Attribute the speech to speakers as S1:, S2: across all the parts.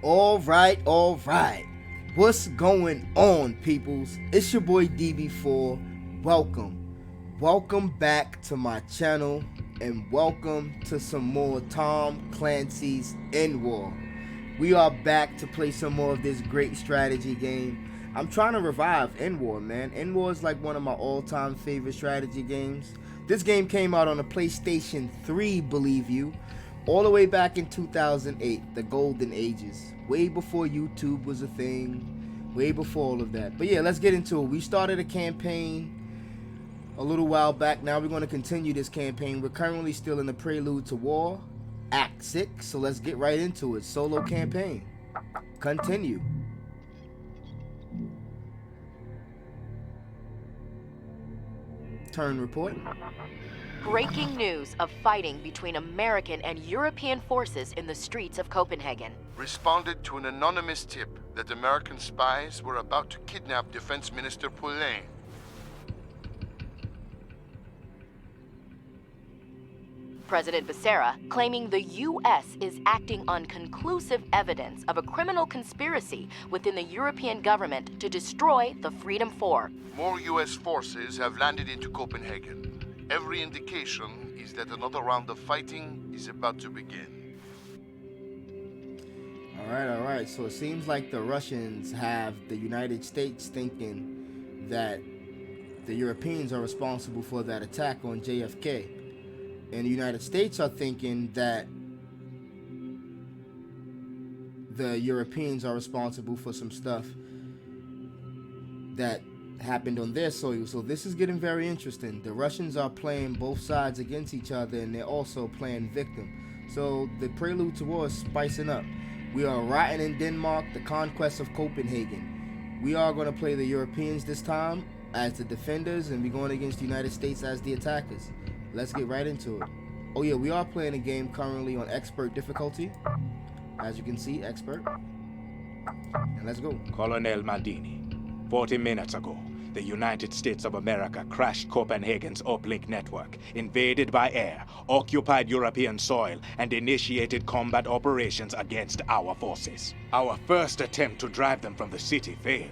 S1: All right. What's going on, peoples? It's your boy DB4. Welcome back to my channel, and welcome to some more Tom Clancy's ENDWAR. We are back to play some more of this great strategy game. I'm trying to revive ENDWAR, man. ENDWAR is like one of my all-time favorite strategy games. This game came out on the PlayStation 3, believe you, all the way back in 2008, the golden ages, way before YouTube was a thing, way before all of that. But yeah, let's get into it. We started a campaign a little while back. Now we're going to continue this campaign. We're currently still in the Prelude to War, Act 6, so let's get right into it. Solo campaign. Continue. Turn report.
S2: Breaking news of fighting between American and European forces in the streets of Copenhagen.
S3: Responded to an anonymous tip that American spies were about to kidnap Defense Minister Poulain.
S2: President Becerra claiming the U.S. is acting on conclusive evidence of a criminal conspiracy within the European government to destroy the Freedom 4.
S3: More U.S. forces have landed into Copenhagen. Every indication is that another round of fighting is about to begin.
S1: All right. So it seems like the Russians have the United States thinking that the Europeans are responsible for that attack on JFK. And the United States are thinking that the Europeans are responsible for some stuff that happened on their soil. So this is getting very interesting. The Russians are playing both sides against each other, and they're also playing victim. So the Prelude to War is spicing up. We are riding in Denmark, the conquest of Copenhagen. We are going to play the Europeans this time as the defenders, and we're going against the United States as the attackers. Let's get right into it. Oh yeah, we are playing a game currently on expert difficulty. As you can see, expert. And let's go.
S4: Colonel Maldini, 40 minutes ago, the United States of America crashed Copenhagen's uplink network, invaded by air, occupied European soil, and initiated combat operations against our forces. Our first attempt to drive them from the city failed,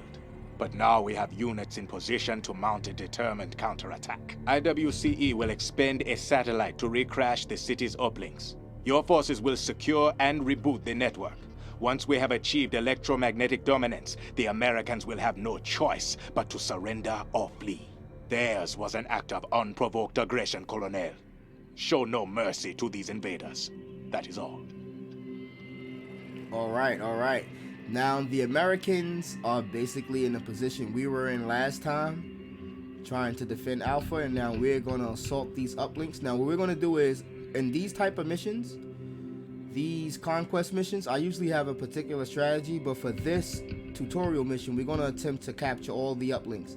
S4: but now we have units in position to mount a determined counterattack. IWCE will expend a satellite to recrash the city's uplinks. Your forces will secure and reboot the network. Once we have achieved electromagnetic dominance, the Americans will have no choice but to surrender or flee. Theirs was an act of unprovoked aggression, Colonel. Show no mercy to these invaders. That is all.
S1: All right. Now the Americans are basically in the position we were in last time, trying to defend Alpha, and now we're going to assault these uplinks. Now what we're going to do is, in these type of missions, these conquest missions, I usually have a particular strategy, but for this tutorial mission, we're going to attempt to capture all the uplinks.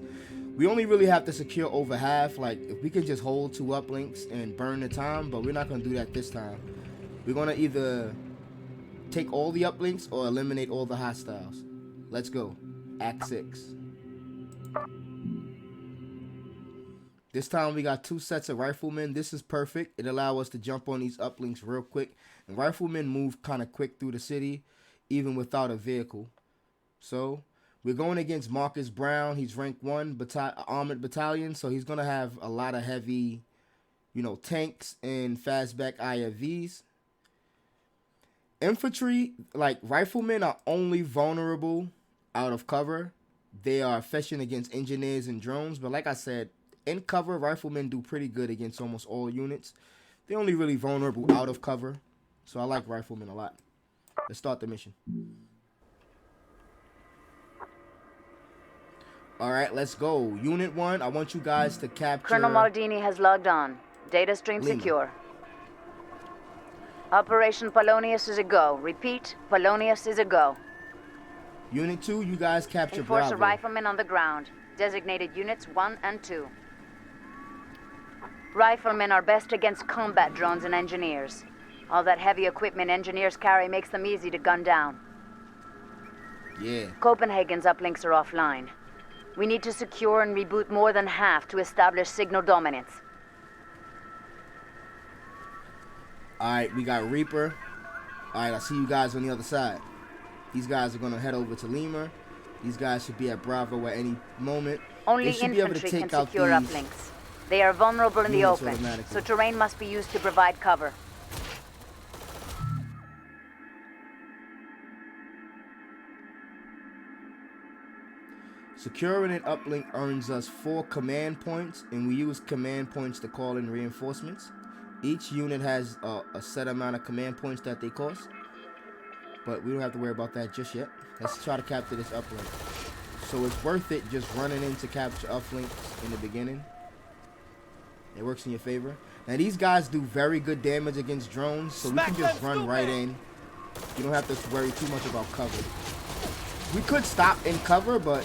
S1: We only really have to secure over half. Like, if we can just hold 2 uplinks and burn the time, but we're not going to do that this time. We're going to either take all the uplinks or eliminate all the hostiles. Let's go. Act 6. This time we got 2 sets of riflemen. This is perfect. It allows us to jump on these uplinks real quick. And riflemen move kind of quick through the city, even without a vehicle. So we're going against Marcus Brown. He's rank 1 armored battalion, so he's going to have a lot of heavy, tanks and fastback IFVs. Infantry, like riflemen, are only vulnerable out of cover. They are efficient against engineers and drones, but like I said, in cover, riflemen do pretty good against almost all units. They're only really vulnerable out of cover, so I like riflemen a lot. Let's start the mission. All right, let's go. Unit 1, I want you guys to capture...
S5: Colonel Maldini has logged on. Data stream
S1: Lima.
S5: secure. Operation Polonius is a go. Repeat, Polonius is a go.
S1: Unit 2, you guys capture
S5: Enforce
S1: Bravo.
S5: a rifleman on the ground. Designated units 1 and 2. Riflemen are best against combat drones and engineers. All that heavy equipment engineers carry makes them easy to gun down.
S1: Yeah.
S5: Copenhagen's uplinks are offline. We need to secure and reboot more than half to establish signal dominance.
S1: Alright, we got Reaper. Alright, I see you guys on the other side. These guys are going to head over to Lima. These guys should be at Bravo at any moment.
S5: Only
S1: They should be able to
S5: infantry can
S1: take out
S5: secure
S1: these
S5: uplinks. They are vulnerable in the
S1: units
S5: open,
S1: automatically.
S5: so terrain must be used to provide cover.
S1: Securing an uplink earns us 4 command points, and we use command points to call in reinforcements. Each unit has a set amount of command points that they cost, but we don't have to worry about that just yet. Let's try to capture this uplink. So it's worth it just running in to capture uplinks in the beginning. It works in your favor. Now these guys do very good damage against drones, so we can just run right in. You don't have to worry too much about cover. We could stop in cover, but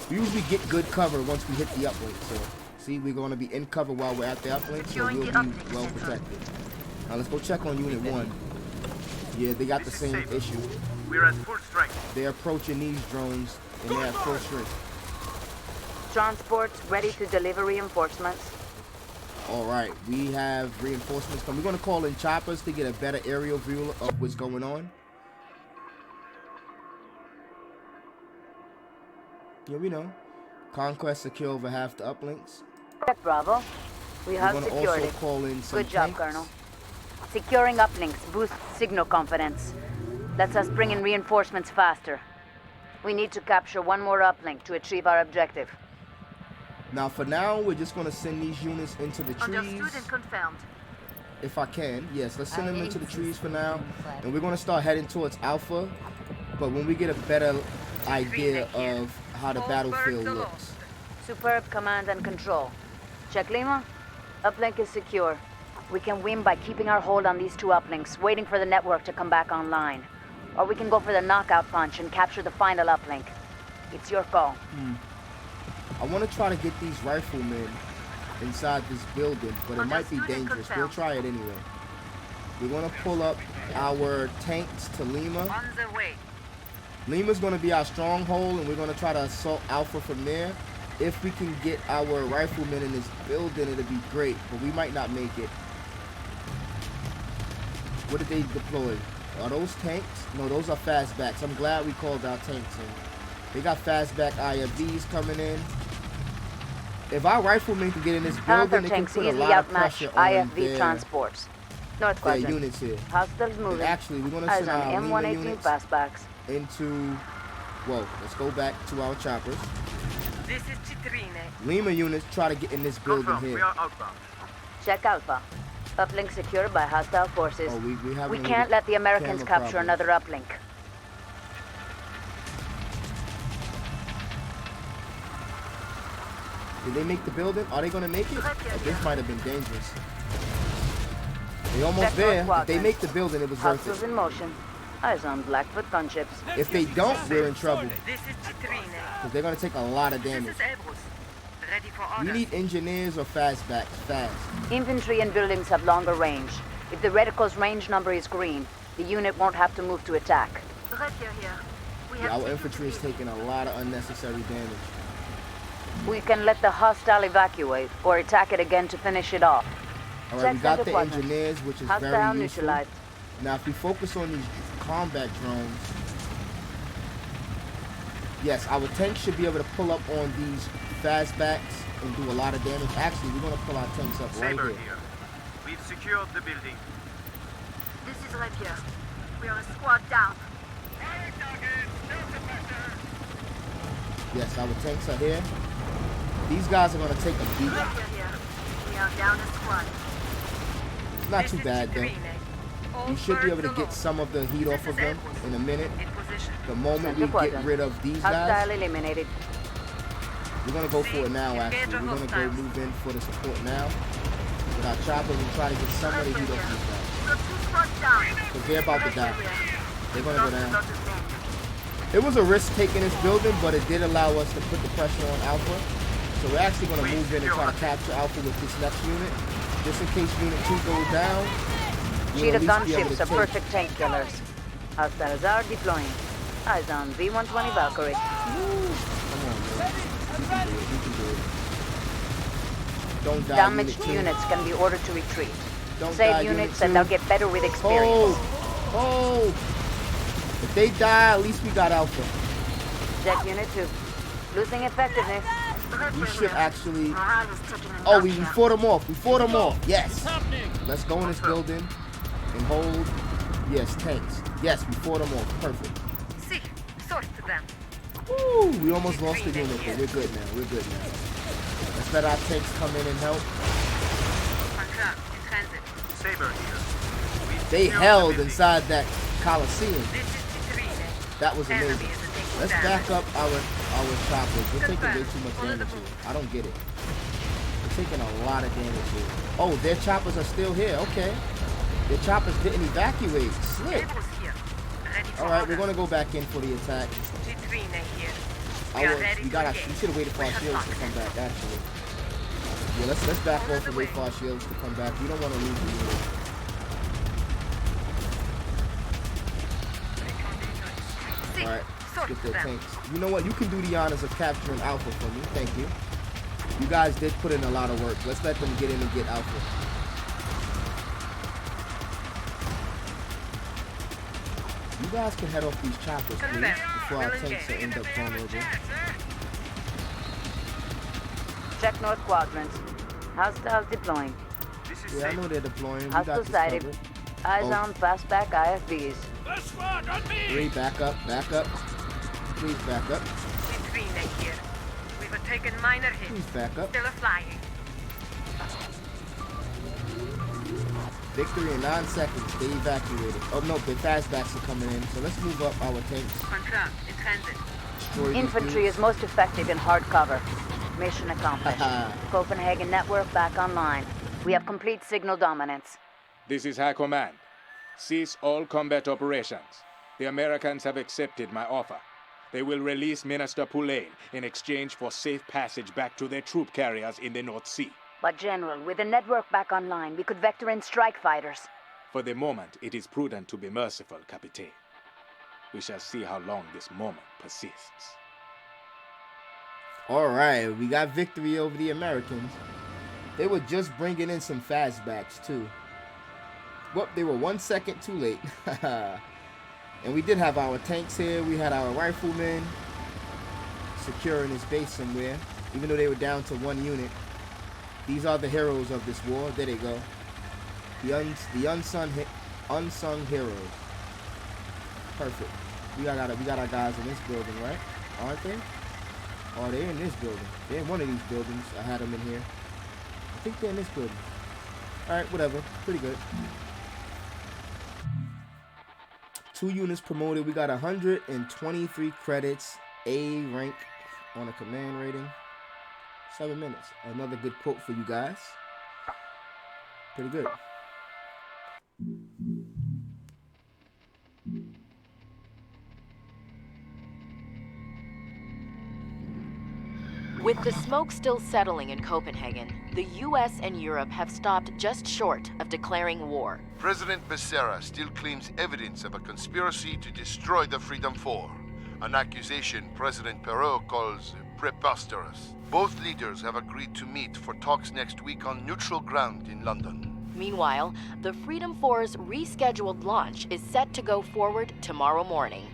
S1: we usually get good cover once we hit the uplink. So see, we're going to be in cover while we're at the uplink, so we'll be well protected. Now let's go check on Unit 1. Yeah, they got the same issue.
S6: We're at full strength.
S1: They're approaching these drones, and they're at full strength.
S5: Transports ready to deliver reinforcements.
S1: Alright, we have reinforcements coming. We're going to call in choppers to get a better aerial view of what's going on. Yeah, we know. Conquest secure over half the uplinks.
S5: Check Bravo. We
S1: We're
S5: have
S1: going to
S5: secured
S1: also
S5: it.
S1: call in some
S5: Good job,
S1: tanks.
S5: Colonel. Securing uplinks boosts signal confidence. Lets us bring in reinforcements faster. We need to capture one more uplink to achieve our objective.
S1: Now, for now, we're just going to send these units into the trees.
S7: Understood and confirmed.
S1: If I can. Yes, let's send them into the trees for now. And we're going to start heading towards Alpha. But when we get a better idea of how the battlefield looks.
S5: Superb command and control. Check Lima. Uplink is secure. We can win by keeping our hold on these 2 uplinks, waiting for the network to come back online. Or we can go for the knockout punch and capture the final uplink. It's your call.
S1: I want to try to get these riflemen inside this building, but it might be dangerous. We'll try it anyway. We're going to pull up our tanks to Lima.
S7: On the way.
S1: Lima's going to be our stronghold, and we're going to try to assault Alpha from there. If we can get our riflemen in this building, it'll be great, but we might not make it. What did they deploy? Are those tanks? No, those are fastbacks. I'm glad we called our tanks in. They got fastback IFVs coming in. If our riflemen can get in this building, they can
S5: tanks
S1: put a
S5: easily
S1: lot of
S5: outmatch
S1: pressure on
S5: IFV transports. North
S1: their
S5: quadrant.
S1: units here.
S5: Hostiles
S1: And
S5: moving.
S1: actually, we're going to
S5: Eyes
S1: send
S5: on
S1: our Lima
S5: M118
S1: units
S5: fastbacks.
S1: into... Whoa, let's go back to our choppers.
S7: This is Citrine.
S1: Lima units try to get in this building
S6: Confirm. We
S1: here.
S6: are outbound.
S5: Check Alpha. Uplink secured by hostile forces.
S1: Oh, we have
S5: We
S1: a
S5: can't let the Americans
S1: camera
S5: capture
S1: problem.
S5: another uplink.
S1: Did they make the building? Are they going to make it? Oh, this might have been dangerous. They almost
S5: Check
S1: there.
S5: North
S1: If they
S5: quadrant.
S1: make the building, it was worth
S5: Hostiles
S1: it.
S5: in motion. Eyes on Blackfoot gunships.
S1: If they don't, we're in trouble.
S7: This is Citrine.
S1: Because they're going to take a lot of
S7: This
S1: damage.
S7: is Ebrus. Ready for
S1: We
S7: order.
S1: need engineers or fastbacks, fast.
S5: Infantry and buildings have longer range. If the reticle's range number is green, the unit won't have to move to attack.
S7: Rapier here. We
S1: Yeah,
S7: have
S1: our infantry is taking a lot of unnecessary damage.
S5: We can let the hostile evacuate or attack it again to finish it off.
S1: All right, we
S5: Check
S1: got
S5: center
S1: the
S5: quadrant.
S1: engineers, which is
S5: Hostile
S1: very useful.
S5: neutralized.
S1: Now, if we focus on these combat drones, yes, our tanks should be able to pull up on these fastbacks and do a lot of damage. Actually, we're going to pull our tanks up right
S6: Saber
S1: here.
S6: here. We've secured the building.
S7: This is Rapier. We are a squad down.
S1: Yes, our tanks are here. These guys are going to take a beating.
S7: Rapier here. We are down a squad.
S1: It's not
S7: This
S1: too
S7: is
S1: bad, though.
S7: Citrine. All
S1: You should be able to
S7: birds
S1: get
S7: alone.
S1: some of the heat off of them in a minute.
S7: In position.
S1: The moment we
S5: Center
S1: get
S5: quadrant.
S1: rid of these
S5: Hostile
S1: guys,
S5: eliminated.
S1: we're going to go for it now, actually. We're going to go move in for the support now. With our choppers and try to get some of the heat off these guys.
S7: We got 2 squads down.
S1: Because they're about to die.
S7: Rapier here.
S1: They're going to go
S7: Lost a
S1: down.
S7: lot of men.
S1: It was a risk taking this building, but it did allow us to put the pressure on Alpha. So we're actually going to move in and try to capture Alpha with this next unit. Just in case Unit 2 goes down.
S5: Sheet
S1: we'll
S5: of
S1: at least be able
S5: gunships
S1: to
S5: are
S1: take-
S5: perfect tank killers. Hostiles are deploying. Eyes on V-120 Valkyrie.
S1: Come on, man. We can do it. We can do it. Don't die,
S5: Damaged
S1: Unit 2.
S5: units can be ordered to retreat.
S1: Don't
S5: Save
S1: die,
S5: units
S1: Unit
S5: and
S1: 2.
S5: they'll get better with experience.
S1: Hold! Hold! If they die, at least we got Alpha.
S5: Check Unit 2. Losing effectiveness.
S1: We should actually... Oh, we fought them off. We fought them off. Yes. Let's go in this building and hold. Yes, tanks. Yes, we fought them off. Perfect.
S7: See, sort them.
S1: Woo, we almost lost the unit, but we're good now. We're good now. Let's let our tanks come in and help.
S6: Saber here.
S1: They held inside that Coliseum. That was amazing. Let's back up our choppers. We're taking way too much damage here. I don't get it. We're taking a lot of damage here. Oh, their choppers are still here. Okay. Their choppers didn't evacuate. Slick. Alright, we're gonna go back in for the attack. We should have waited for our shields to come back, actually. Yeah, let's back off and wait for our shields to come back. We don't want to lose the unit. Alright, let's get their tanks. You know what? You can do the honors of capturing Alpha for me. Thank you. You guys did put in a lot of work. Let's let them get in and get Alpha. You guys can head off these choppers, please, before our tanks end up vulnerable.
S5: Check North Quadrant. Hostiles deploying.
S1: Yeah, I know they're deploying.
S5: Hostile sighted. Eyes on fastback IFBs.
S1: 3, back up, back up. Please back up.
S7: We've taken minor hits.
S1: Please back up.
S7: Still flying.
S1: Victory in 9 seconds. They evacuated. Oh no, the fastbacks are coming in. So let's move up our tanks.
S7: Contract in transit.
S1: Destroy
S5: Infantry is most effective in hard cover. Mission accomplished. Copenhagen network back online. We have complete signal dominance.
S4: This is High Command. Cease all combat operations. The Americans have accepted my offer. They will release Minister Poulain in exchange for safe passage back to their troop carriers in the North Sea.
S5: But General, with the network back online, we could vector in strike fighters.
S4: For the moment, it is prudent to be merciful, Capitaine. We shall see how long this moment persists.
S1: Alright, we got victory over the Americans. They were just bringing in some fastbacks, too. Well, they were 1 second too late. And we did have our tanks here. We had our riflemen securing his base somewhere, even though they were down to 1 unit. These are the heroes of this war. There they go. The unsung heroes. Perfect. We got our guys in this building, right? Aren't they? Oh, they're in this building. They're in one of these buildings. I had them in here. I think they're in this building. Alright, whatever. Pretty good. 2 units promoted. We got 123 credits. A rank on a command rating. 7 minutes. Another good quote for you guys. Pretty good.
S2: With the smoke still settling in Copenhagen, the US and Europe have stopped just short of declaring war.
S3: President Becerra still claims evidence of a conspiracy to destroy the Freedom 4, an accusation President Perot calls preposterous. Both leaders have agreed to meet for talks next week on neutral ground in London.
S2: Meanwhile, the Freedom 4's rescheduled launch is set to go forward tomorrow morning.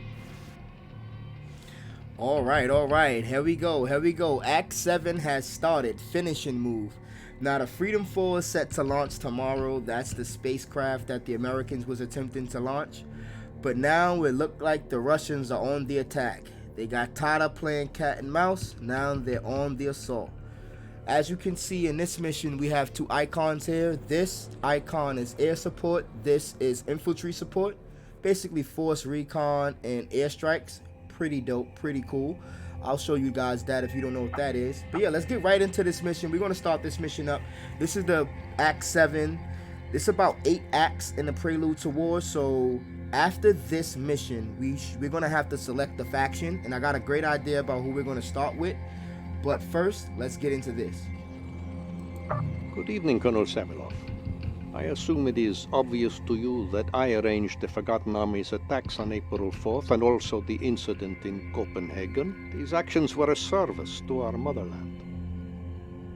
S1: All right. Here we go. Act 7 has started. Finishing move. Now, the Freedom 4 is set to launch tomorrow. That's the spacecraft that the Americans was attempting to launch. But now it looked like the Russians are on the attack. They got tired of playing cat and mouse. Now they're on the assault. As you can see in this mission, we have 2 icons here. This icon is air support. This is infantry support. Basically force recon and airstrikes. Pretty dope, pretty cool. I'll show you guys that if you don't know what that is. But yeah, let's get right into this mission. We're going to start this mission up. This is the Act 7. It's about 8 acts in the Prelude to War. So after this mission, we're going to have to select the faction. And I got a great idea about who we're going to start with. But first, let's get into this.
S8: Good evening, Colonel Savilov. I assume it is obvious to you that I arranged the Forgotten Army's attacks on April 4th and also the incident in Copenhagen. These actions were a service to our motherland.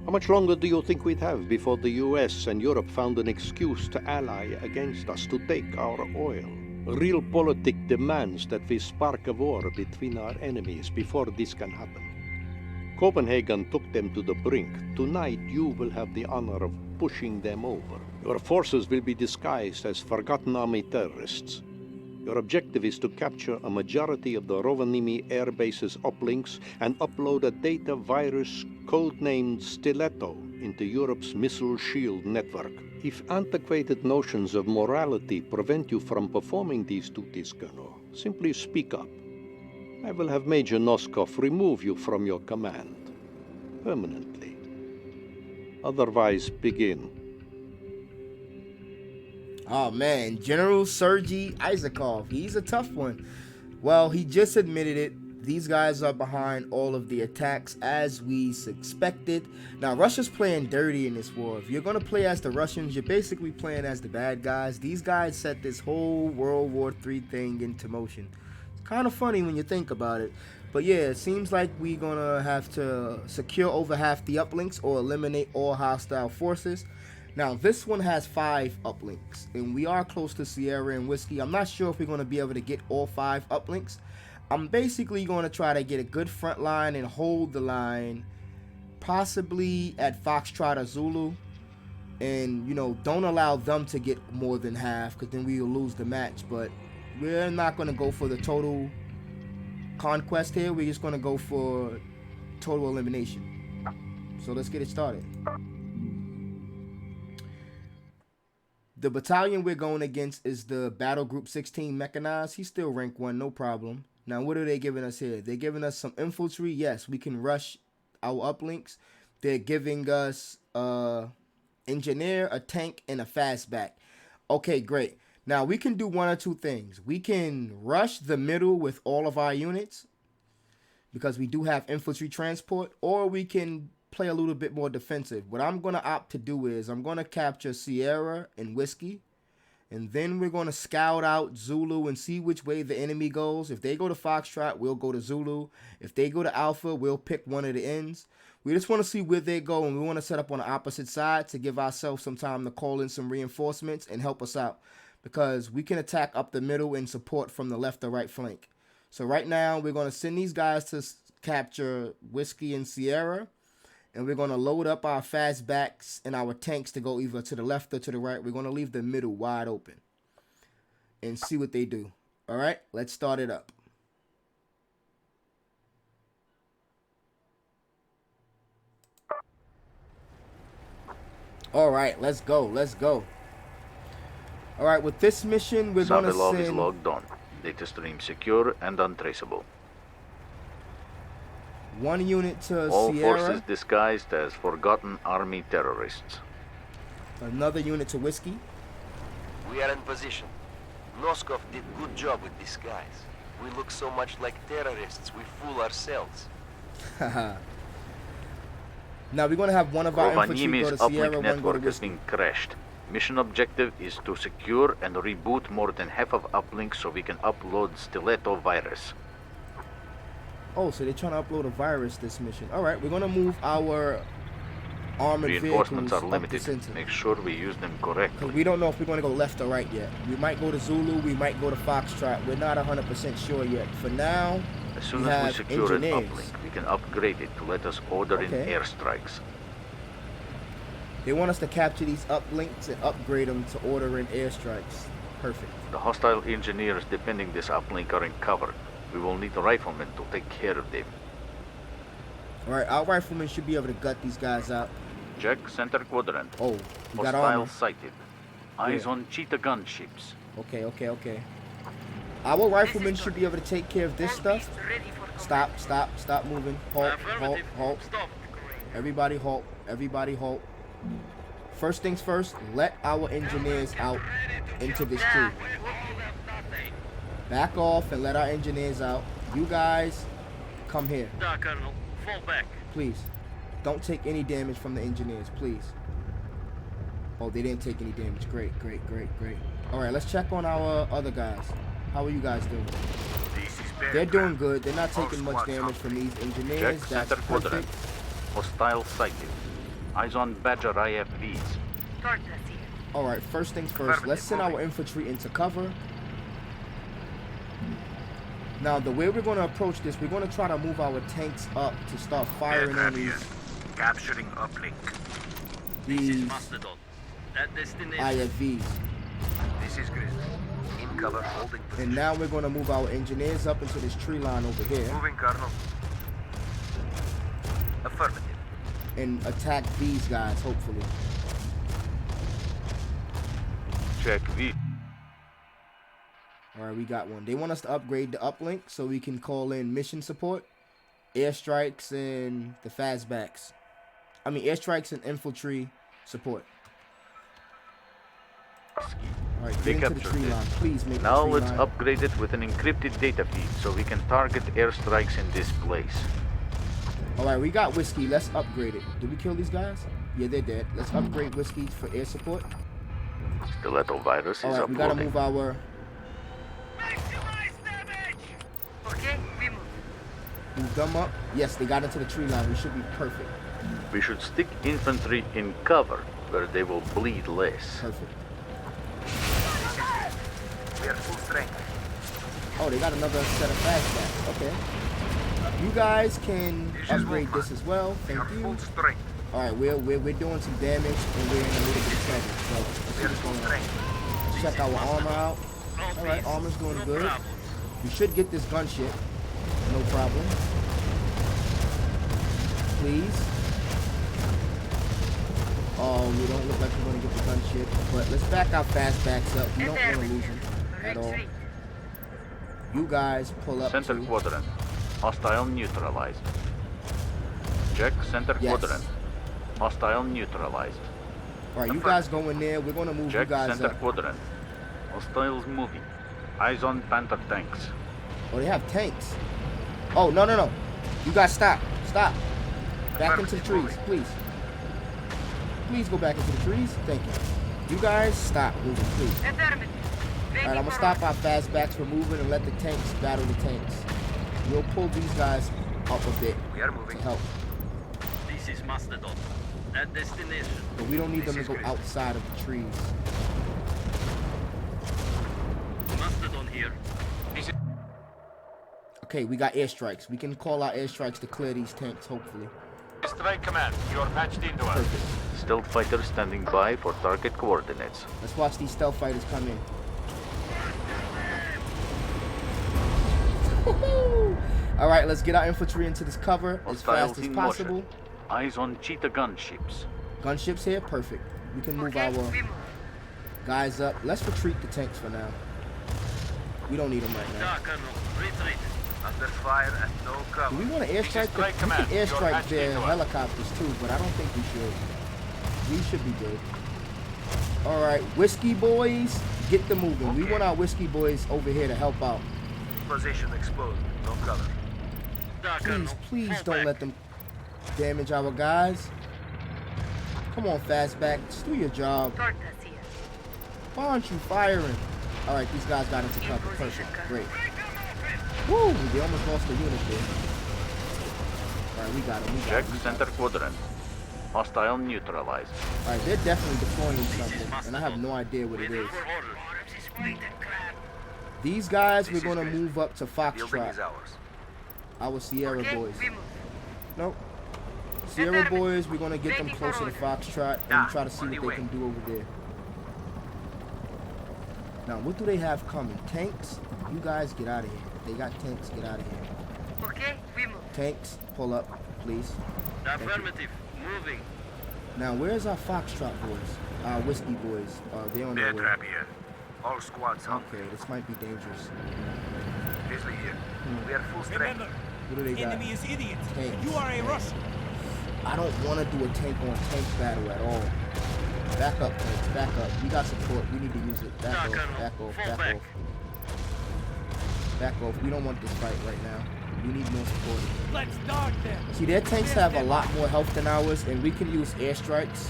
S8: How much longer do you think we'd have before the US and Europe found an excuse to ally against us, to take our oil? Realpolitik demands that we spark a war between our enemies before this can happen. Copenhagen took them to the brink. Tonight you will have the honor of pushing them over. Your forces will be disguised as Forgotten Army terrorists. Your objective is to capture a majority of the Rovaniemi airbase's uplinks and upload a data virus codenamed Stiletto into Europe's missile shield network. If antiquated notions of morality prevent you from performing these duties, Colonel, simply speak up. I will have Major Noskov remove you from your command. Permanently. Otherwise, begin.
S1: Oh man, General Sergei Isakov. He's a tough one. Well, he just admitted it. These guys are behind all of the attacks as we expected. Now, Russia's playing dirty in this war. If you're going to play as the Russians, you're basically playing as the bad guys. These guys set this whole World War III thing into motion. It's kind of funny when you think about it. But yeah, it seems like we're going to have to secure over half the uplinks or eliminate all hostile forces. Now, this one has 5 uplinks, and we are close to Sierra and Whiskey. I'm not sure if we're going to be able to get all 5 uplinks. I'm basically going to try to get a good front line and hold the line, possibly at Foxtrot or Zulu. And, you know, don't allow them to get more than half, because then we will lose the match. But we're not going to go for the total conquest here. We're just going to go for total elimination. So let's get it started. The battalion we're going against is the Battle Group 16 Mechanized. He's still rank 1, no problem. Now, what are they giving us here? They're giving us some infantry. Yes, we can rush our uplinks. They're giving us engineer, a tank, and a fastback. Okay, great. Now, we can do one or two things. We can rush the middle with all of our units because we do have infantry transport, or we can play a little bit more defensive. What I'm going to opt to do is I'm going to capture Sierra and Whiskey, and then we're going to scout out Zulu and see which way the enemy goes. If they go to Foxtrot, we'll go to Zulu. If they go to Alpha, we'll pick one of the ends. We just want to see where they go, and we want to set up on the opposite side to give ourselves some time to call in some reinforcements and help us out, because we can attack up the middle and support from the left or right flank. So right now, we're going to send these guys to capture Whiskey and Sierra, and we're going to load up our fastbacks and our tanks to go either to the left or to the right. We're going to leave the middle wide open and see what they do. All right, let's start it up. All right, let's go. Let's go. All right, with this mission, we're going to send...
S9: is logged on. Data stream secure and untraceable.
S1: One unit to
S9: All
S1: Sierra.
S9: forces disguised as Forgotten Army terrorists.
S1: Another unit to Whiskey.
S10: We are in position. Noskov did good job with disguise. We look so much like terrorists, we fool ourselves.
S1: Now we're going to have one of our infantry go to
S9: Rovaniemi's
S1: Sierra,
S9: uplink
S1: one go to
S9: network has
S1: Whiskey.
S9: been crashed. Mission objective is to secure and reboot more than half of uplinks so we can upload Stiletto virus.
S1: Oh, so they're trying to upload a virus this mission. All right, we're going to move our armored
S9: Reinforcements
S1: vehicles
S9: are
S1: up
S9: limited.
S1: the center.
S9: Make sure we use them correctly.
S1: Because we don't know if we're going to go left or right yet. We might go to Zulu, we might go to Foxtrot. We're not 100% sure yet. For now,
S9: As soon
S1: we
S9: as we
S1: have
S9: secure an
S1: engineers.
S9: uplink, we can upgrade it to let us order in
S1: Okay.
S9: airstrikes.
S1: They want us to capture these uplinks and upgrade them to order in airstrikes. Perfect.
S9: The hostile engineers defending this uplink are in cover. We will need riflemen to take care of them.
S1: All right, our riflemen should be able to gut these guys out.
S9: Check center quadrant.
S1: Oh, we got
S9: Hostile
S1: armor.
S9: sighted. Eyes
S1: Yeah.
S9: on cheetah gunships.
S1: Okay. Our riflemen should be able to take care of this stuff. Stop moving. Halt. Everybody halt. First things first, let our engineers out into this tree. Back off and let our engineers out. You guys, come here.
S6: Colonel. Fall back.
S1: Please. Don't take any damage from the engineers, please. Oh, they didn't take any damage. Great. All right, let's check on our other guys. How are you guys doing? They're doing good. They're not taking much damage from these engineers.
S9: Check
S1: That's
S9: center quadrant.
S1: perfect.
S9: Hostile sighted. Eyes on Badger IFVs.
S7: Tortoise here.
S1: All right, first things first. Let's send our infantry into cover. Now, the way we're going to approach this, we're going to try to move our tanks up to start firing on these
S6: Capturing uplink.
S1: IFVs.
S6: This is Grizzly. In cover, holding position.
S1: And now we're going to move our engineers up into this tree line over here.
S6: Moving, Colonel. Affirmative.
S1: And attack these guys, hopefully.
S9: Check V.
S1: Alright, we got one. They want us to upgrade the uplink so we can call in mission support, airstrikes, and the fastbacks. I mean, airstrikes and infantry support. Alright, get into the tree line. Please make
S9: Now
S1: the tree
S9: let's
S1: line.
S9: upgrade it with an encrypted data feed so we can target airstrikes in this place.
S1: Alright, we got Whiskey. Let's upgrade it. Did we kill these guys? Yeah, they're dead. Let's upgrade Whiskey for air support.
S9: Stiletto virus is
S1: Alright, we gotta
S9: uploading.
S1: move our...
S7: Okay, we move.
S1: Move them up. Yes, they got into the tree line. We should be perfect.
S9: We should stick infantry in cover where they will bleed less.
S1: Perfect.
S6: We are full strength.
S1: Oh, they got another set of fastbacks. Okay. You guys can upgrade this as well.
S6: We are
S1: Thank
S6: full
S1: you.
S6: strength.
S1: Alright, we're doing some damage and we're in a little bit of trouble. So let's see
S6: We are
S1: what's
S6: full
S1: going on.
S6: strength.
S1: Check our armor out. Alright, armor's doing good. We should get this gunship. No problem. Please. Oh, we don't look like we're gonna get the gunship. But let's back our fastbacks up. We don't want to lose them at all. You guys pull up
S9: Center
S1: to...
S9: quadrant. Hostile neutralized. Check center
S1: Yes.
S9: quadrant. Hostile neutralized.
S1: Alright, you guys go in there. We're gonna move
S9: Check
S1: you guys
S9: center
S1: up.
S9: quadrant. Hostiles moving. Eyes on Panther tanks.
S1: Oh, they have tanks. Oh, no, no, no. You guys stop. Stop. Back into the trees, please. Please go back into the trees. Thank you. You guys stop moving, please.
S7: Affirmative.
S1: Alright, I'm gonna stop our fastbacks from moving and let the tanks battle the tanks. We'll pull these guys up a bit
S6: We are
S1: to
S6: moving.
S1: help.
S6: This is Mastodon. At destination.
S1: But we don't need them to
S6: This
S1: go
S6: is
S1: outside of the trees.
S6: Mastodon here.
S1: Okay, we got airstrikes. We can call out airstrikes to clear these tanks, hopefully.
S6: Strike command. You are patched into us.
S1: Perfect.
S9: Stealth fighter standing by for target coordinates.
S1: Let's watch these stealth fighters come in. Alright, let's get our infantry into this cover as
S9: Hostiles
S1: fast as
S9: in
S1: possible.
S9: motion. Eyes on cheetah gunships.
S1: Gunships here, perfect. We can move
S7: Okay,
S1: our
S7: we move.
S1: guys up. Let's retreat the tanks for now. We don't need them right now.
S6: Colonel. Retreat. Under fire and no
S1: Do
S6: cover.
S1: we want to airstrike? We can airstrike their helicopters too, but I don't think we should. We should be good. All right, Whiskey boys, get the moving. We want our Whiskey boys over here to help out.
S6: Position exposed. No cover.
S1: Please don't let them damage our guys. Come on, fastback, just do your job.
S7: Tortas here.
S1: Why aren't you firing? All right, these guys got into cover. Perfect. Great. Woo! They almost lost the unit there. All right, we got him. We got
S9: Check
S1: him.
S9: center quadrant. Hostile neutralized.
S1: All right, they're definitely deploying something, and I have no idea what it is. These guys, we're gonna move up to
S6: Building
S1: Foxtrot.
S6: is ours.
S1: Our Sierra
S7: Okay,
S1: boys.
S7: we move.
S1: Nope. Sierra boys, we're gonna get them closer to Foxtrot and try to see
S6: on
S1: what
S6: the
S1: they can do over there. Now, what do they have coming? Tanks? You guys get out of here. If they got tanks, get out of here.
S7: Okay, we move.
S1: Tanks, pull up, please.
S6: Affirmative. Moving.
S1: Now, where's our Foxtrot boys? Our Whiskey boys? They're on their way.
S6: here. All squads up.
S1: Okay, this might be dangerous.
S6: Grizzly here. We are full strength.
S1: What do they got?
S11: Enemy is idiot.
S1: Tanks.
S11: You are a
S1: Tanks.
S11: Russian.
S1: I don't want to do a tank-on-tank battle at all. Back up, tanks. Back up. We got support. We need to use it. Back off. Back off. Back off. Back off. We don't want this fight right now. We need more support.
S11: Let's dog them.
S1: See, their tanks have a lot more health than ours, and we can use airstrikes.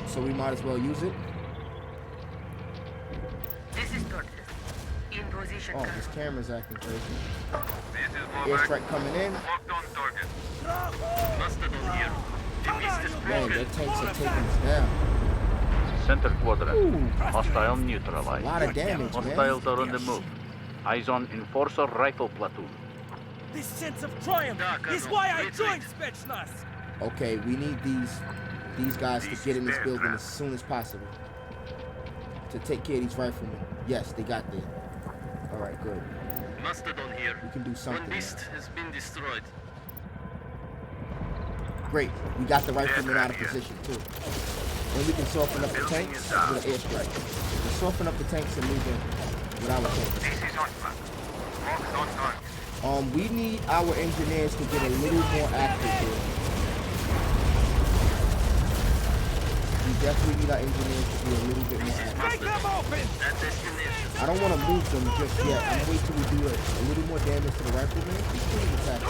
S1: So we might as well use it.
S7: This is Tortas. In position,
S1: Oh,
S7: Colonel.
S1: this camera's acting crazy.
S6: This is
S1: Airstrike coming in.
S6: Locked on target. Mastodon here.
S1: Man, their tanks are taking us down.
S9: Center quadrant.
S1: Ooh,
S9: Hostile
S1: a
S9: neutralized.
S1: lot of damage, man.
S9: Hostiles are on the move. Eyes on Enforcer Rifle Platoon.
S11: This sense of triumph is why I joined Spetsnaz.
S1: Okay, we need these guys to get in this building as soon as possible to take care of these riflemen. Yes, they got there. All right, good.
S12: Mastodon here.
S1: We can do something.
S12: One beast has been destroyed.
S1: Great. We got the riflemen out of position too. And we can soften up the tanks with an airstrike. We'll soften up the tanks and move in with our tanks.
S6: This is on plan. Marked on target.
S1: We need our engineers to get a little more active here. We definitely need our engineers to be a little bit more active.
S11: Break them open!
S1: I don't want to move them just yet. I'm waiting till we do a little more damage to the riflemen.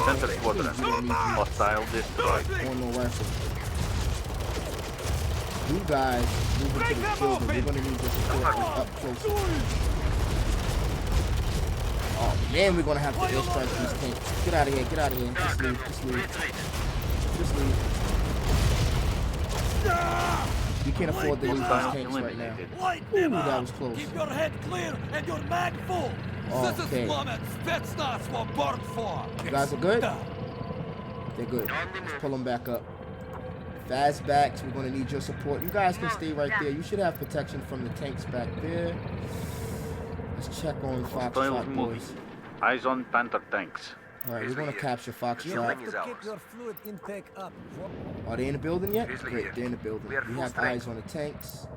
S9: Center Squadron. Hostile destroyed.
S1: On no rifle. You guys move into the building. We're going to need your support up close. Oh man, we're going to have to airstrike these tanks. Get out of here, get out of here. Just leave, just leave. Just leave. We can't afford to lose these tanks right now. Ooh, that was close.
S11: Keep your head clear and your mag full. This is what Spetsnaz were born for.
S1: You guys are good? They're good. Let's pull them back up. Fastbacks, we're going to need your support. You guys can stay right there. You should have protection from the tanks back there. Let's check on Foxtrot, boys.
S9: Eyes on Panther tanks.
S1: Alright, we're going to capture Foxtrot.
S11: Your fluid intake up.
S1: Are they in the building yet? Great, they're in the building. We have eyes on the tanks.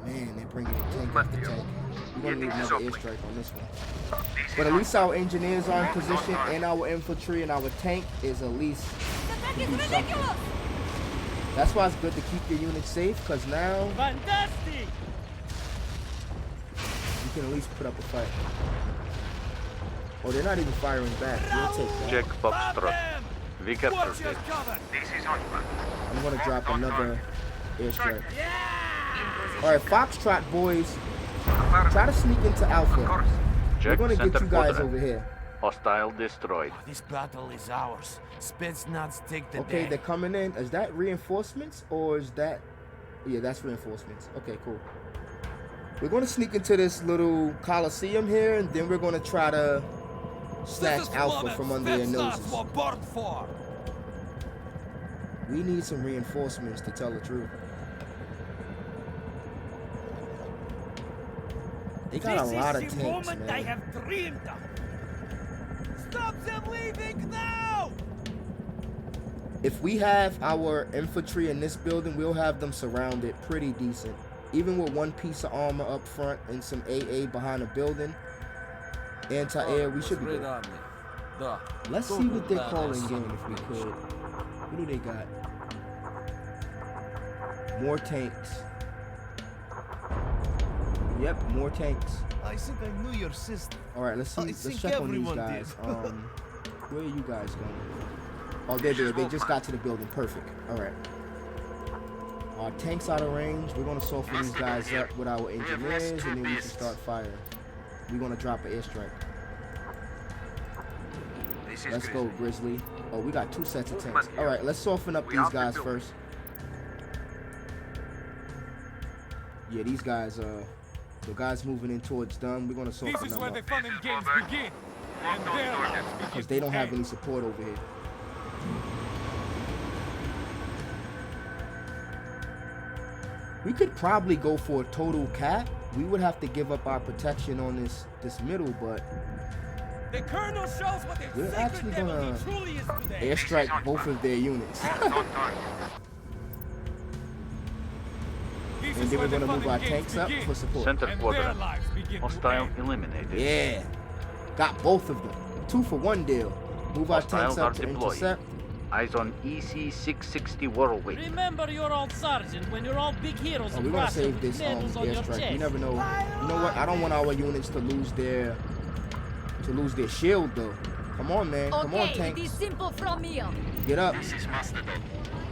S1: Man, they're bringing in tank after tank. We're going to need another airstrike on this one. But at least our engineers are in position, and our infantry and our tank is at least... That's why it's good to keep your units safe, because now...
S11: Fantastic!
S1: You can at least put up a fight. Oh, they're not even firing back. We'll take that.
S9: Check Foxtrot. We captured it.
S6: This is on plan.
S1: I'm going to drop another airstrike. Alright, Foxtrot, boys. Try to sneak into Alpha. We're going to get you guys over here.
S9: Hostile destroyed.
S11: This battle is ours. Spetsnaz take the
S1: Okay,
S11: day.
S1: they're coming in. Is that reinforcements or is that... Yeah, that's reinforcements. Okay, cool. We're going to sneak into this little coliseum here, and then we're going to try to snatch Alpha from under their noses. We need some reinforcements, to tell the truth. They got a lot of tanks, man.
S11: I have dreamed of. Stop them leaving now!
S1: If we have our infantry in this building, we'll have them surrounded pretty decent. Even with one piece of armor up front and some AA behind the building, anti-air, we should be good. Let's see what they're calling in if we could. What do they got? More tanks. Yep, more tanks.
S11: I think I knew your system.
S1: Alright, let's see. Let's check on these guys. Where are you guys going? Oh, they're there. They just got to the building. Perfect. Alright. Our tanks out of range. We're going to soften these guys up with our engineers, and then we can start firing. We're going to drop an airstrike. Let's go, Grizzly. Oh, we got 2 sets of tanks. Alright, let's soften up these guys first. Yeah, these guys, the guys moving in towards them, we're going to soften them up.
S11: This is where the fun and games begin. And their lives begin.
S1: Because they don't have any support over here. We could probably go for a total cap. We would have to give up our protection on this middle, but
S11: the colonel shows what
S1: we're actually gonna airstrike both of their units. And then we're gonna move our tanks up for support.
S9: Center Squadron. Hostile eliminated.
S1: Yeah, got both of them. 2 for 1 deal. Move our tanks up to intercept.
S9: Eyes on EC-660 Whirlwind.
S11: Remember your old sergeant when you're all big heroes.
S1: Oh, we're gonna save this airstrike. You never know. You know what? I don't want our units to lose their shield though. Come on, man. Come on, tanks.
S7: It is simple from here.
S1: Get up.
S12: This is Mastodon.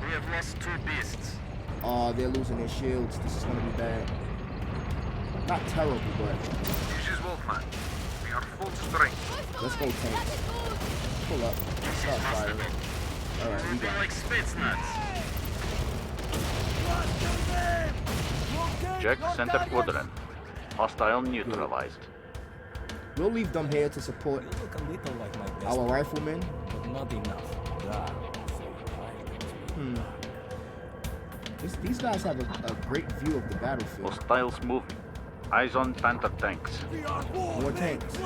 S12: We have lost 2 beasts.
S1: Oh, they're losing their shields. This is gonna be bad. Not terrible, but
S6: This is Wolfman. We are full strength.
S1: let's go, tanks. Pull up. Start firing. Alright, we got
S9: it. Check Center Quadrant. Hostile neutralized.
S1: We'll leave them here to support
S11: You look a little like my best
S1: our riflemen.
S11: but not enough.
S1: These guys have a great view of the battlefield.
S9: Hostiles moving. Eyes on Panther tanks.
S1: More tanks.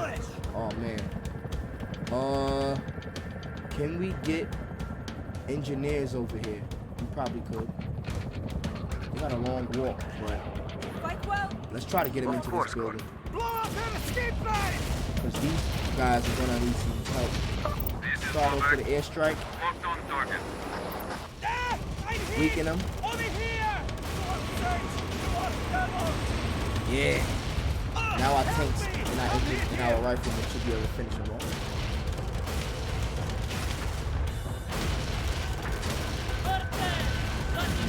S1: Oh man. Can we get engineers over here? We probably could. They got a long walk, but let's try to get them into this building. Because these guys are gonna need some help. Start off with an airstrike. Weaken them. Yeah. Now our tanks and our riflemen should be able to finish them off.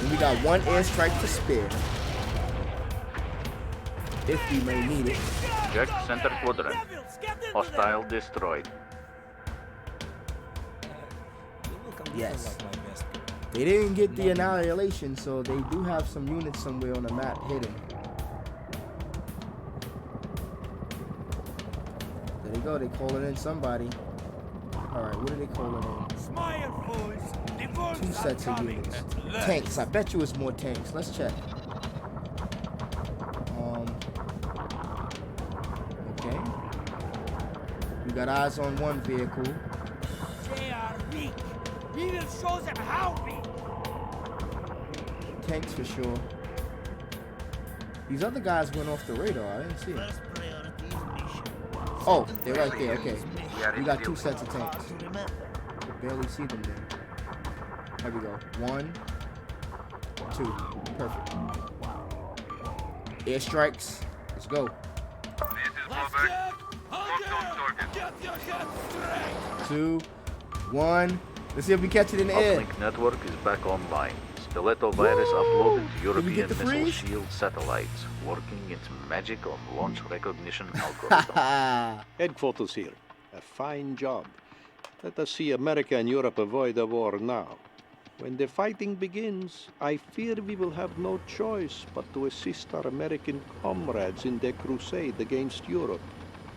S1: And we got one airstrike to spare. If we may need it.
S9: Check center quadrant. Hostile destroyed.
S1: Yes. They didn't get the annihilation, so they do have some units somewhere on the map hidden. There they go, they calling in somebody. Alright, what are they calling in? 2 sets of units. Tanks, I bet you it's more tanks. Let's check. Okay. We got eyes on one vehicle.
S11: They are weak. We will show them how weak.
S1: Tanks for sure. These other guys went off the radar. I didn't see them. Oh, they're right there. Okay. We got 2 sets of tanks. I could barely see them there. There we go. 1, 2. Perfect. Airstrikes. Let's go. 2, 1. Let's see if we catch it in the air.
S9: Uplink network is back online. Stiletto virus uploaded to European missile
S1: freeze?
S9: shield satellites, working its magic on launch recognition algorithm.
S8: Headquarters here. A fine job. Let us see America and Europe avoid a war now. When the fighting begins, I fear we will have no choice but to assist our American comrades in their crusade against Europe.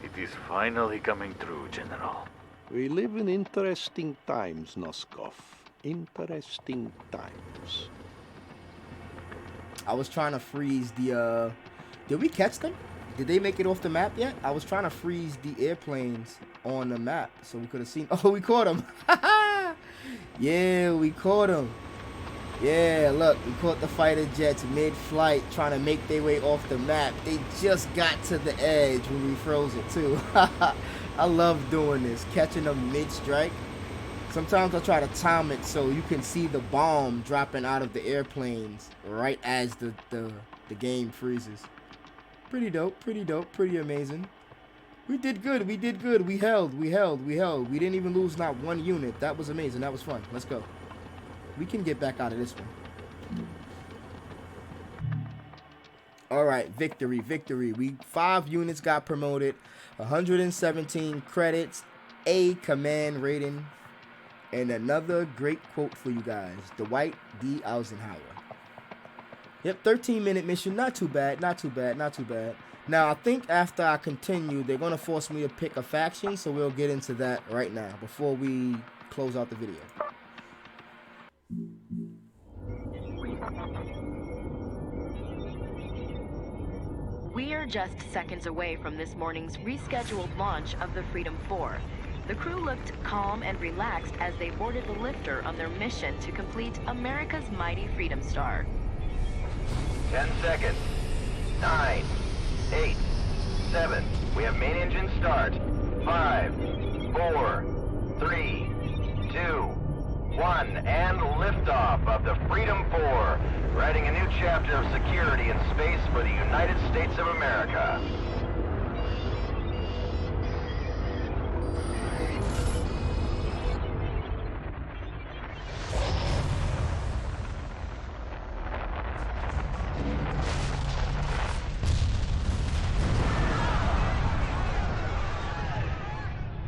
S9: It is finally coming true, General.
S8: We live in interesting times, Noskov. Interesting times.
S1: I was trying to freeze the, did we catch them? Did they make it off the map yet? I was trying to freeze the airplanes on the map so we could have seen. Oh, we caught them. Yeah, we caught them. Yeah, look, we caught the fighter jets mid-flight trying to make their way off the map. They just got to the edge when we froze it too. I love doing this, catching them mid-strike. Sometimes I'll try to time it so you can see the bomb dropping out of the airplanes right as the game freezes. Pretty dope, pretty amazing. We did good, we held. We didn't even lose not one unit. That was amazing, that was fun. Let's go. We can get back out of this one. Alright, victory. 5 units got promoted, 117 credits, A command rating, and another great quote for you guys. Dwight D. Eisenhower. Yep, 13-minute mission. Not too bad. Now, I think after I continue, they're going to force me to pick a faction, so we'll get into that right now before we close out the video.
S2: We're just seconds away from this morning's rescheduled launch of the Freedom 4. The crew looked calm and relaxed as they boarded the lifter on their mission to complete America's mighty Freedom Star.
S10: 10 seconds. 9, 8, 7. We have main engine start. 5, 4, 3, 2, 1, and liftoff of the Freedom 4, writing a new chapter of security in space for the United States of America.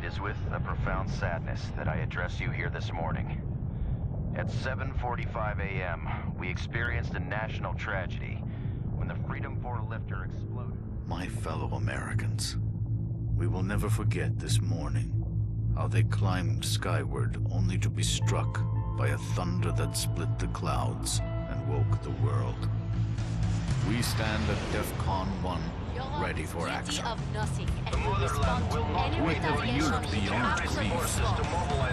S6: It is with a profound sadness that I address you here this morning. At 7:45 a.m., we experienced a national tragedy when the Freedom 4 lifter exploded.
S13: My fellow Americans,
S9: We will never forget this morning. How they climbed skyward only to be struck by a thunder that split the clouds and woke the world. We stand at DEFCON 1, ready for action.
S10: The motherland will not wait for you
S9: beyond grief.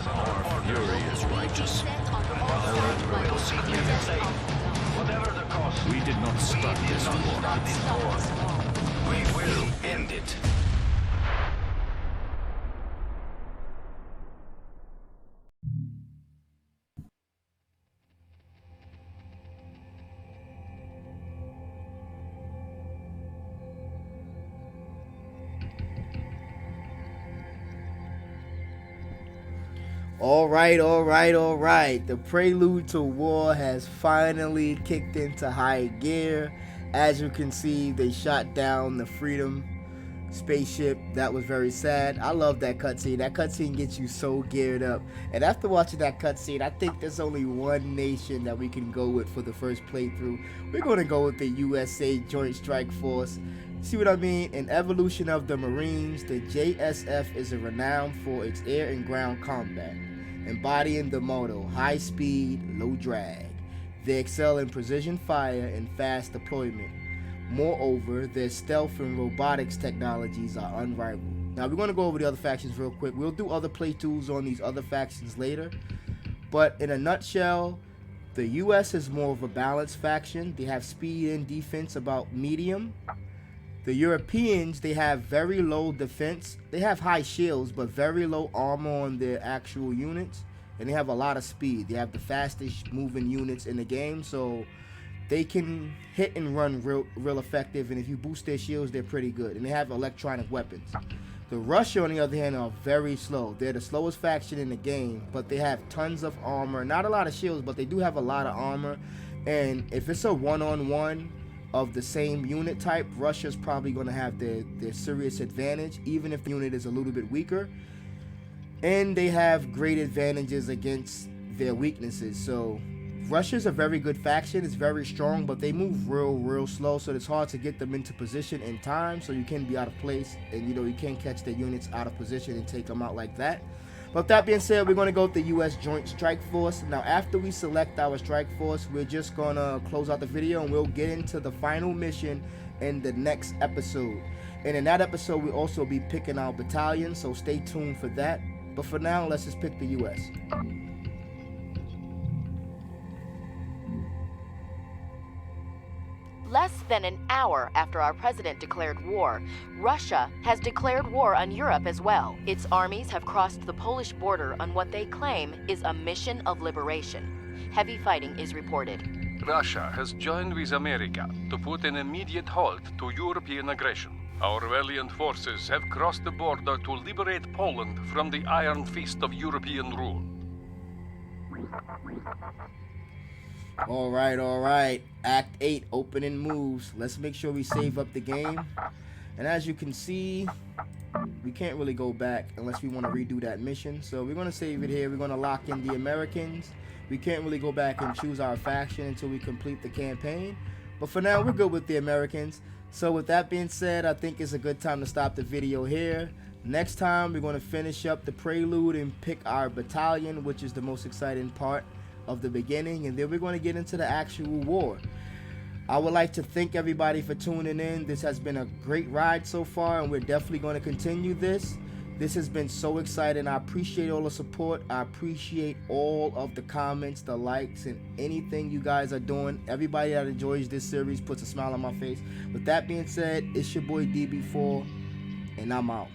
S9: Our fury is righteous.
S10: The motherland will see you safe. Whatever the cost.
S9: We did not start this war.
S10: We will end it.
S1: All right. The Prelude to War has finally kicked into high gear. As you can see, they shot down the Freedom spaceship. That was very sad. I love that cutscene. That cutscene gets you so geared up. And after watching that cutscene, I think there's only one nation that we can go with for the first playthrough. We're going to go with the USA Joint Strike Force. See what I mean? An evolution of the Marines, the JSF is renowned for its air and ground combat, embodying the motto, high speed, low drag. They excel in precision fire and fast deployment. Moreover, their stealth and robotics technologies are unrivaled. Now, we're going to go over the other factions real quick. We'll do other playthroughs on these other factions later. But in a nutshell, the US is more of a balanced faction. They have speed and defense about medium. The Europeans, they have very low defense. They have high shields, but very low armor on their actual units. And they have a lot of speed. They have the fastest moving units in the game, so they can hit and run real effective. And if you boost their shields, they're pretty good. And they have electronic weapons. The Russia, on the other hand, are very slow. They're the slowest faction in the game, but they have tons of armor. Not a lot of shields, but they do have a lot of armor. And if it's a one-on-one of the same unit type, Russia's probably going to have their serious advantage, even if the unit is a little bit weaker. And they have great advantages against their weaknesses. So Russia's a very good faction. It's very strong, but they move real slow, so it's hard to get them into position in time, so you can be out of place, and you can't catch their units out of position and take them out like that. But that being said, we're going to go with the U.S. Joint Strike Force. Now, after we select our strike force, we're just going to close out the video, and we'll get into the final mission in the next episode. And in that episode, we'll also be picking our battalion, so stay tuned for that. But for now, let's just pick the U.S.
S2: Less than an hour after our president declared war, Russia has declared war on Europe as well. Its armies have crossed the Polish border on what they claim is a mission of liberation. Heavy fighting is reported.
S13: Russia has joined with America to put an immediate halt to European aggression. Our valiant forces have crossed the border to liberate Poland from the iron fist of European rule.
S1: All right. Act 8, opening moves. Let's make sure we save up the game. And as you can see, we can't really go back unless we want to redo that mission. So we're going to save it here. We're going to lock in the Americans. We can't really go back and choose our faction until we complete the campaign. But for now, we're good with the Americans. So with that being said, I think it's a good time to stop the video here. Next time, we're going to finish up the Prelude and pick our battalion, which is the most exciting part of the beginning, and then we're going to get into the actual war. I would like to thank everybody for tuning in. This has been a great ride so far, and we're definitely going to continue this. This has been so exciting. I appreciate all the support. I appreciate all of the comments, the likes, and anything you guys are doing. Everybody that enjoys this series puts a smile on my face. With that being said, it's your boy DB4, and I'm out.